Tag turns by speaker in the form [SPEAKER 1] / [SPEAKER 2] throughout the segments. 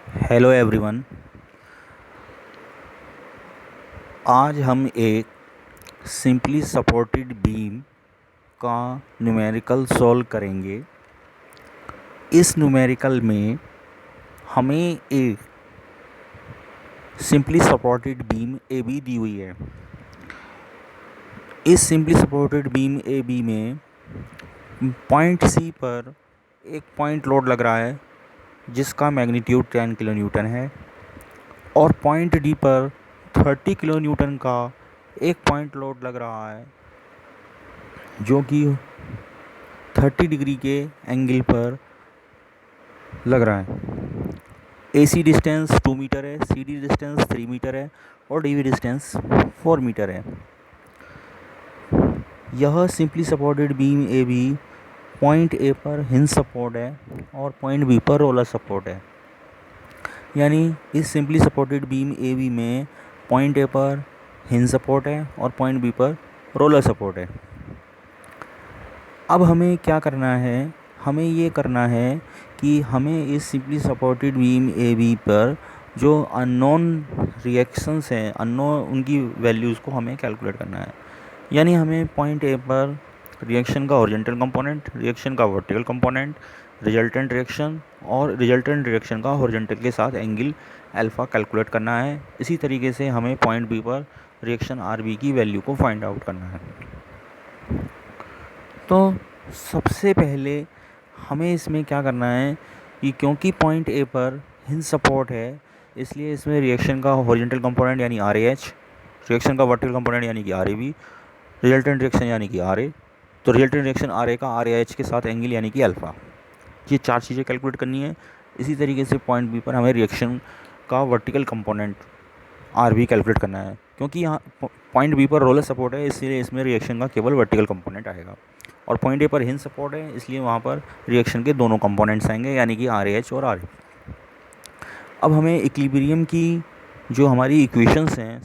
[SPEAKER 1] Hello everyone. आज हम एक सिंपली सपोर्टेड बीम का न्यूमेरिकल सॉल्व करेंगे। इस न्यूमेरिकल में हमें एक simply supported beam A B दी हुई है। इस simply supported beam A B में पॉइंट सी पर एक पॉइंट लोड लग रहा है जिसका मैग्नीट्यूड 10 किलो न्यूटन है, और पॉइंट डी पर 30 किलो न्यूटन का एक पॉइंट लोड लग रहा है जो कि 30 डिग्री के एंगल पर लग रहा है। AC डिस्टेंस 2 मीटर है, CD डिस्टेंस 3 मीटर है और DV डिस्टेंस 4 मीटर है। यह simply supported beam A B point A पर हिंज सपोर्ट है और पॉइंट बी पर रोलर सपोर्ट है। यानी इस simply supported beam A B में पॉइंट ए पर हिंज सपोर्ट है और पॉइंट बी पर रोलर सपोर्ट है। अब हमें क्या करना है, हमें ये करना है कि हमें इस simply supported beam A B पर जो अननोन रिएक्शंस हैं, अननोन उनकी वैल्यूज़ को हमें कैलकुलेट करना है। यानी हमें पॉइंट ए पर रिएक्शन का हॉरिजॉन्टल कंपोनेंट, रिएक्शन का वर्टिकल कंपोनेंट, रिजल्टेंट रिएक्शन और रिजल्टेंट रिएक्शन का हॉरिजॉन्टल के साथ एंगल अल्फ़ा कैलकुलेट करना है। इसी तरीके से हमें पॉइंट बी पर रिएक्शन आर बी की वैल्यू को फाइंड आउट करना है। तो सबसे पहले हमें इसमें क्या करना है कि क्योंकि पॉइंट ए पर हिंज सपोर्ट है, इसलिए इसमें रिएक्शन का हॉरिजॉन्टल कंपोनेंट यानी आर एच, रिएक्शन का वर्टिकल कंपोनेंट यानी कि R A B, resultant reaction यानी कि आर ए। तो रिजल्टेंट रिएक्शन आर ए का आर एच के साथ एंगल यानी कि अल्फ़ा, ये चार चीज़ें कैलकुलेट करनी है। इसी तरीके से पॉइंट बी पर हमें रिएक्शन का vertical component R B calculate करना है। क्योंकि यहाँ पॉइंट बी पर रोलर सपोर्ट है, इसलिए इसमें रिएक्शन का केवल वर्टिकल कंपोनेंट आएगा, और पॉइंट ए पर हिंज सपोर्ट है, इसलिए वहाँ पर रिएक्शन के दोनों कंपोनेंट्स आएंगे यानी कि आर एच और आर ए। अब हमें इक्विलिब्रियम की जो हमारी इक्वेशंस हैं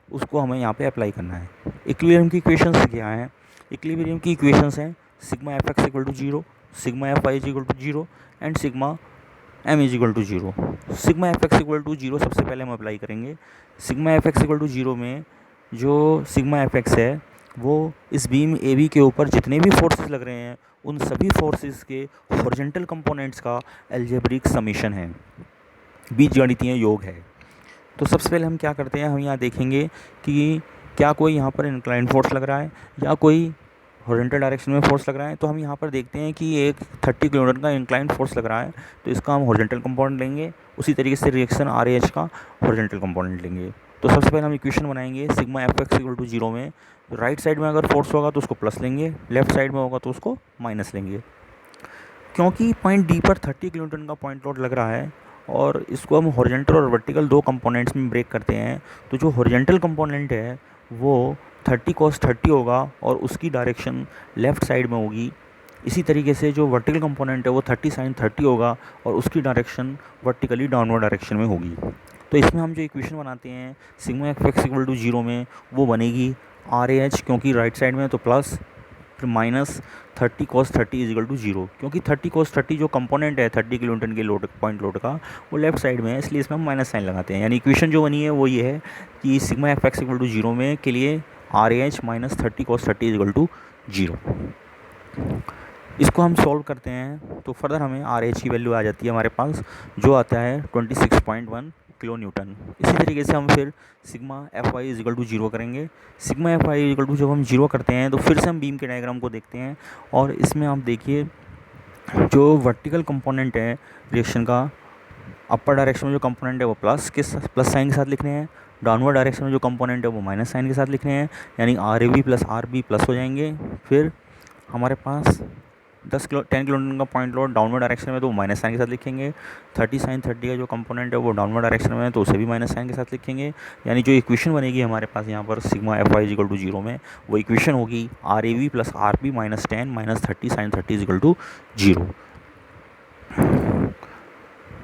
[SPEAKER 1] उसको हमें यहाँ पे अप्लाई करना है। इक्विलिब्रियम की इक्वेशंस क्या हैं? इक्विलिब्रियम की इक्वेशंस हैं sigma F X equal to 0, sigma F Y is equal to 0 and sigma M is equal to 0। Sigma F X equal to 0 सबसे पहले हम अप्लाई करेंगे। Sigma F X equal to 0 में जो सिग्मा एफ एक्स है वो इस beam A B के ऊपर जितने भी फोर्सेस लग रहे हैं उन सभी फोर्सेस के हॉरिजॉन्टल कंपोनेंट्स का अलजेब्रिक समीशन है, बीजगणितीय योग है। तो सबसे पहले हम क्या करते हैं, हम यहाँ देखेंगे कि क्या कोई यहाँ पर इंक्लाइन फोर्स लग रहा है या कोई हॉरिजॉन्टल डायरेक्शन में फोर्स लग रहा है। तो हम यहाँ पर देखते हैं कि एक 30 किलोमीटर का इंक्लाइन फोर्स लग रहा है, तो इसका हम हॉरिजॉन्टल कंपोनेंट लेंगे। उसी तरीके से रिएक्शन आर एच का हॉरिजॉन्टल कंपोनेंट लेंगे। तो सबसे पहले हम इक्वेशन बनाएंगे sigma F X equal to 0 में राइट साइड में अगर फोर्स होगा तो उसको प्लस लेंगे, लेफ्ट साइड में होगा तो उसको माइनस लेंगे। क्योंकि पॉइंट डी पर 30 किलोमीटर का पॉइंट लोड लग रहा है और इसको हम हॉरिजॉन्टल और वर्टिकल दो कंपोनेंट्स में ब्रेक करते हैं, तो जो हॉरिजॉन्टल कंपोनेंट है वो 30 cos 30 होगा और उसकी डायरेक्शन लेफ़्ट साइड में होगी। इसी तरीके से जो वर्टिकल कंपोनेंट है वो 30 sin 30 होगा और उसकी डायरेक्शन वर्टिकली डाउनवर्ड डायरेक्शन में होगी। तो इसमें हम जो इक्वेशन बनाते हैं sigma F X equal to 0 में वो बनेगी आर ए एच, क्योंकि राइट साइड में है तो प्लस, फिर माइनस 30 cos 30 इजिकल टू 0। क्योंकि 30 cos 30 जो कंपोनेंट है 30 किलो न्यूटन के लोड पॉइंट लोड का वो लेफ्ट साइड में है, इसलिए इसमें हम माइनस साइन लगाते हैं। यानी इक्वेशन जो बनी है वो ये है कि sigma F X equal to 0 में के लिए R H minus 30 cos 30 equal to 0। इसको हम सॉल्व करते हैं तो फर्दर हमें आर एच की वैल्यू आ जाती है हमारे पास, जो आता है 26.1 किलो न्यूटन। इसी तरीके से हम फिर sigma F Y equal to 0 करेंगे। Sigma F Y equal to जब हम 0 करते हैं तो फिर से हम बीम के डायग्राम को देखते हैं, और इसमें आप देखिए जो वर्टिकल कंपोनेंट है रिएक्शन का, अपर डायरेक्शन में जो कंपोनेंट है वो प्लस साइन के साथ लिखने हैं, डाउनवर्ड डायरेक्शन में जो कंपोनेंट है वो माइनस साइन के साथ लिखने हैं, यानी R A B plus R B plus हो जाएंगे। फिर हमारे पास 10 किलोमीटर का पॉइंट लोड डाउनवर्ड डायरेक्शन में तो वो माइनस साइन के साथ लिखेंगे। 30 sin 30 का जो कंपोनेंट है वो डाउनवर्ड डायरेक्शन में है तो उसे भी माइनस साइन के साथ लिखेंगे। यानी जो इक्वेशन बनेगी हमारे पास यहाँ पर sigma F Y equal to 0 में वो इक्वेशन होगी R A V plus R B minus 10 minus 30 sin 30 equal to 0।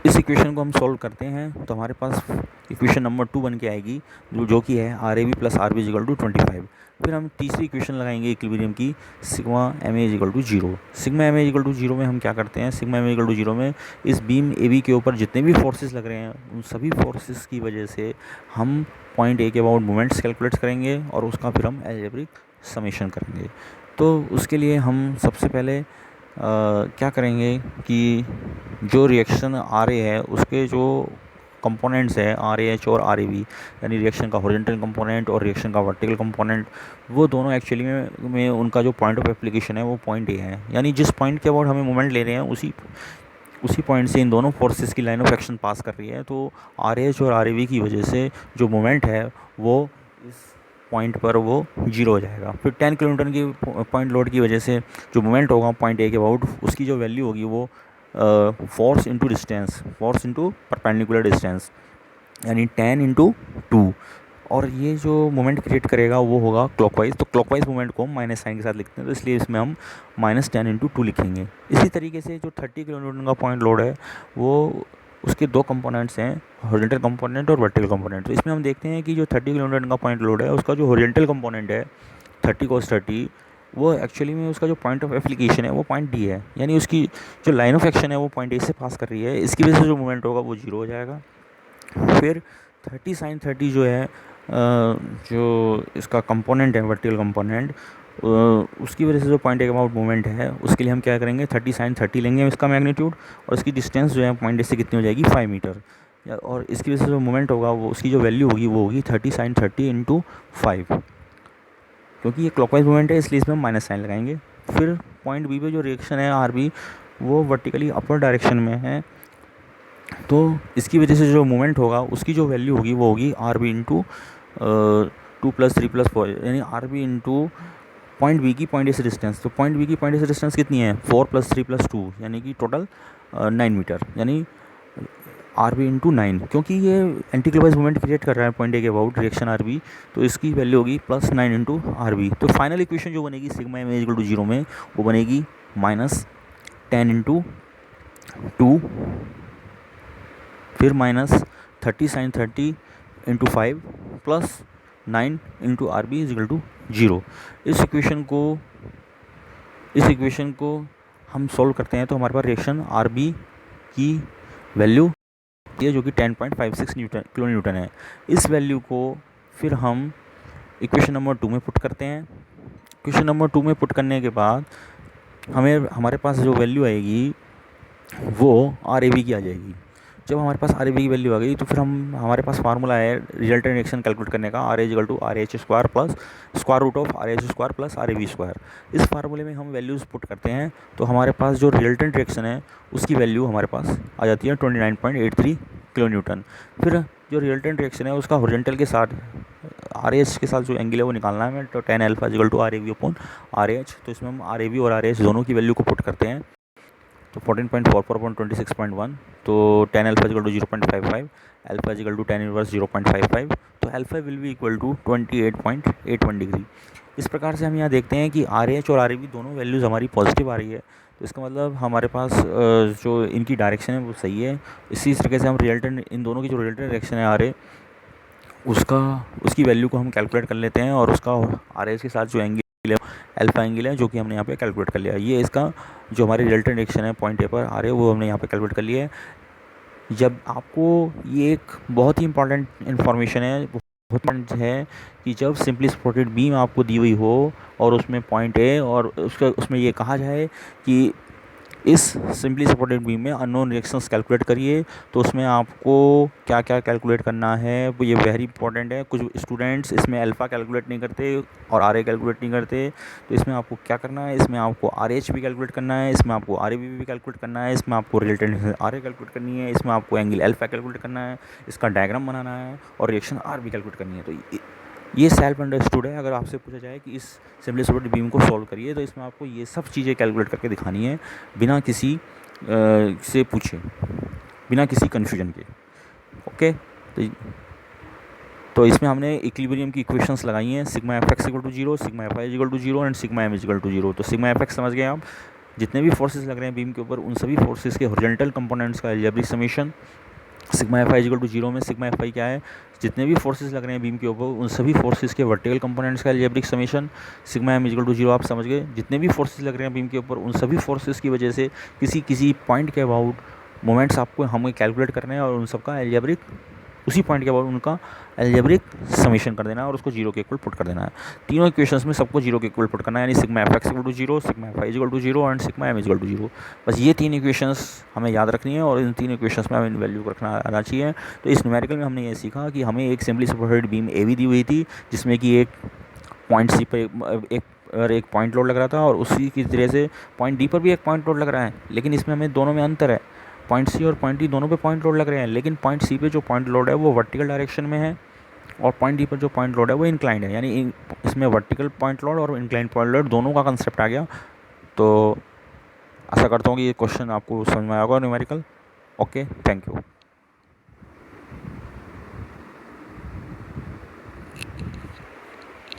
[SPEAKER 1] इस इक्वेशन को हम सॉल्व करते हैं तो हमारे पास इक्वेशन नंबर 2 बन के आएगी, जो कि है R A B plus R B equal to 25। फिर हम तीसरी इक्वेशन लगाएंगे इक्विलिब्रियम की, sigma M A equal to zero. Sigma M A equal to zero में हम क्या करते हैं, sigma M A equal to zero में इस बीम ए बी के ऊपर जितने भी फोर्सेस लग रहे हैं उन सभी फोर्सेस की वजह से हम पॉइंट ए के अबाउट मोमेंट्स कैलकुलेट करेंगे और उसका फिर हम अलजेब्रिक समेशन करेंगे। तो उसके लिए हम सबसे पहले क्या करेंगे कि जो रिएक्शन आर ए है उसके जो कंपोनेंट्स हैं आर ए एच और आर ए बी, यानी रिएक्शन का हॉरिजॉन्टल कंपोनेंट और रिएक्शन का वर्टिकल कंपोनेंट, वो दोनों एक्चुअली में उनका जो पॉइंट ऑफ एप्लीकेशन है वो पॉइंट ए है। यानी जिस पॉइंट के अबाउट हमें मोमेंट ले रहे हैं उसी पॉइंट से इन दोनों फोर्सेस की लाइन ऑफ एक्शन पास कर रही है। तो आर एच और आर ए बी की वजह से जो मोमेंट है वो इस पॉइंट पर वो जीरो हो जाएगा। फिर 10 किलोमीटर की पॉइंट लोड की वजह से जो मोमेंट होगा पॉइंट ए के अबाउट, उसकी जो वैल्यू होगी वो force into distance, force into perpendicular distance, यानी 10 इंटू 2। और ये जो मोमेंट क्रिएट करेगा वो होगा क्लॉकवाइज। तो क्लॉकवाइज मोमेंट को हम माइनस साइन के साथ लिखते हैं, तो इसलिए इसमें हम -10 इंटू 2 लिखेंगे। इसी तरीके से जो 30 किलोन्यूटन का पॉइंट लोड है वो उसके दो कंपोनेंट्स हैं, हॉरिजॉन्टल कंपोनेंट और वर्टिकल कंपोनेंट। तो इसमें हम देखते हैं कि जो 30 किलोन्यूटन का पॉइंट लोड है उसका जो हॉरिजॉन्टल कंपोनेंट है 30 cos 30, वो एक्चुअली में उसका जो पॉइंट ऑफ एप्लीकेशन है वो पॉइंट डी है, यानी उसकी जो लाइन ऑफ एक्शन है वो पॉइंट ए से पास कर रही है। इसकी वजह से जो मूवमेंट होगा वो जीरो हो जाएगा। फिर 30 sin 30 जो है जो इसका कंपोनेंट है वर्टिकल कंपोनेंट, उसकी वजह से जो पॉइंट ए के अबाउट मूवमेंट है उसके लिए हम क्या करेंगे 30 sin 30 लेंगे इसका मैग्नीट्यूड, और इसकी डिस्टेंस जो है पॉइंट ए से कितनी हो जाएगी 5 मीटर। और इसकी वजह से जो मूवमेंट होगा वो उसकी जो वैल्यू होगी वो होगी 30 sin 30 इंटू 5। क्योंकि ये क्लॉकवाइज मूवमेंट है इसलिए इसमें हम माइनस साइन लगाएंगे। फिर पॉइंट बी पे जो रिएक्शन है आर बी वो वर्टिकली अपवर्ड डायरेक्शन में है, तो इसकी वजह से जो मूवमेंट होगा उसकी जो वैल्यू होगी वो होगी आर बी इंटू 2 + 3 + 4, यानी R B into point B की पॉइंट ए से डिस्टेंस। तो पॉइंट बी की पॉइंट ए से डिस्टेंस कितनी है 4 + 3 + 2, यानी कि टोटल 9 मीटर, यानी आर बी इंटू 9। क्योंकि ये एंटी क्लॉकवाइज मूवमेंट क्रिएट कर रहा है पॉइंट ए के अबाउट रिएक्शन आर बी, तो इसकी वैल्यू होगी +9 इंटू आर बी। तो फाइनल इक्वेशन जो बनेगी sigma M equal to zero में वो बनेगी -10 इंटू 2, फिर -30 sin 30 into 5 plus 9 into R B equal to zero. इस इक्वेशन को हम सॉल्व करते हैं तो हमारे पास रिएक्शन आर बी की वैल्यू है जो कि 10.56 किलो न्यूटन है। इस वैल्यू को फिर हम इक्वेशन नंबर 2 में पुट करते हैं। इक्वेशन नंबर 2 में पुट करने के बाद हमारे पास जो वैल्यू आएगी वो आर ए बी की आ जाएगी। जब हमारे पास आर ए बी की वैल्यू आ गई तो फिर हमारे पास फार्मूला है रिजल्टेंट रिएक्शन कैलकुलेट करने का, R A equal to R H square plus square root of R H square plus R A B square. इस फार्मूले में हम वैल्यूज़ पुट करते हैं तो हमारे पास जो रिजल्टेंट रिएक्शन है उसकी वैल्यू हमारे पास आ जाती है 29.83 किलो न्यूटन। फिर जो रिजल्टेंट रिएक्शन है उसका हॉरिजॉन्टल के साथ आर एच के साथ जो एंगल है वो निकालना है हमें, तो tan alpha equal to R A B upon R H. तो इसमें हम आर ए बी और आर एच दोनों की वैल्यू को पुट करते हैं, तो 14.44 अपॉन 26.1, तो tan alpha equal to 0.55, alpha equal to tan inverse 0.55, तो alpha will be equal to 28.81 degree. इस प्रकार से हम यहाँ देखते हैं कि आर एच और आर ए बी दोनों वैल्यूज़ हमारी पॉजिटिव आ रही है, तो इसका मतलब हमारे पास जो इनकी डायरेक्शन है वो सही है। इसी तरीके से हम रिजल्टेंट इन दोनों की जो रिजल्टेंट डायरेक्शन है आर ए उसकी वैल्यू को हम कैलकुलेट कर लेते हैं, और उसका आर एच के साथ जो एंगल है अल्फा एंगल है जो कि हमने यहाँ पे कैलकुलेट कर लिया। ये इसका जो हमारे रिजल्टेंट डायरेक्शन है पॉइंट ए पर आ रहे वो हमने यहाँ पे कैलकुलेट कर लिया है। जब आपको ये एक बहुत ही इंपॉर्टेंट इन्फॉर्मेशन है, बहुत इंपॉर्टेंट है कि जब सिंपली सपोर्टेड बीम आपको दी हुई हो और उसमें पॉइंट ए और उसमें ये कहा जाए कि इस सिंपली सपोर्टेड बीम में अननोन रिएक्शंस कैलकुलेट करिए, तो उसमें आपको क्या क्या कैलकुलेट करना है वो ये वेरी इंपॉर्टेंट है। कुछ स्टूडेंट्स इसमें अल्फ़ा कैलकुलेट नहीं करते और आर ए कैलकुलेट नहीं करते, तो इसमें आपको क्या करना है, इसमें आपको आर एच भी कैलकुलेट करना है, इसमें आपको आर ए बी भी कैलकुलेट करना है, इसमें आपको रिजल्टेंट आर ए कैलकुलेट करनी है, इसमें आपको एंगल अल्फ़ा कैलकुलेट करना है, इसका डायग्राम बनाना है और रिएक्शन आर भी कैलकुलेट करनी है। तो ये सेल्फ अंडरस्टूड है। अगर आपसे पूछा जाए कि इस सिंपली सपोर्टेड बीम को सॉल्व करिए तो इसमें आपको ये सब चीज़ें कैलकुलेट करके दिखानी है बिना किसी से पूछे, बिना किसी कन्फ्यूजन के। ओके, तो इसमें हमने इक्विलिब्रियम की इक्वेशंस लगाई हैं, sigma F X equal to zero, sigma F Y equal to zero and sigma M equal to zero. तो सिग्मा एफ एक्स समझ गए आप, जितने भी फोर्सेस लग रहे हैं बीम के ऊपर उन सभी फोर्सेस के हॉरिजॉन्टल कंपोनेंट्स का algebraic summation sigma F Y equal to zero में सिग्मा एफ आई क्या है, जितने भी फोर्सेस लग रहे हैं बीम के ऊपर उन सभी फोर्सेस के वर्टिकल कंपोनेंट्स का algebraic summation sigma M equal to zero. आप समझ गए, जितने भी फोर्सेस लग रहे हैं बीम के ऊपर उन सभी फोर्सेस की वजह से किसी किसी पॉइंट के अबाउट मोमेंट्स आपको हमें कैलकुलेट करने हैं और उन सबका अलजेब्रिक उसी पॉइंट के बाद उनका अलजेब्रिक समीशन कर देना है और उसको जीरो के इक्वल पुट कर देना है। तीनों इक्वेशंस में सबको जीरो के इक्वल पुट करना है, यानी sigma F X equal to zero, sigma F Y equal to zero and sigma M equal to zero. बस ये तीन इक्वेशंस हमें याद रखनी है और इन तीन इक्वेशंस में हमें वैल्यू रखना आना चाहिए। तो इस न्यूमेरिकल में हमने ये सीखा कि हमें एक simply supported beam A B दी हुई थी जिसमें कि एक पॉइंट सी पे एक पॉइंट लोड लग रहा था और उसी की तरह से पॉइंट डी पर भी एक पॉइंट लोड लग रहा है, लेकिन इसमें हमें दोनों में अंतर है। पॉइंट सी और पॉइंट डी दोनों पे पॉइंट लोड लग रहे हैं, लेकिन पॉइंट सी पे जो पॉइंट लोड है वो वर्टिकल डायरेक्शन में है और पॉइंट डी पर जो पॉइंट लोड है वो इंक्लाइंड है, यानी इसमें वर्टिकल पॉइंट लोड और इंक्लाइंड पॉइंट लोड दोनों का कंसेप्ट आ गया। तो आशा करता हूँ कि ये क्वेश्चन आपको समझ में आया होगा न्यूमेरिकल। Okay, thank you.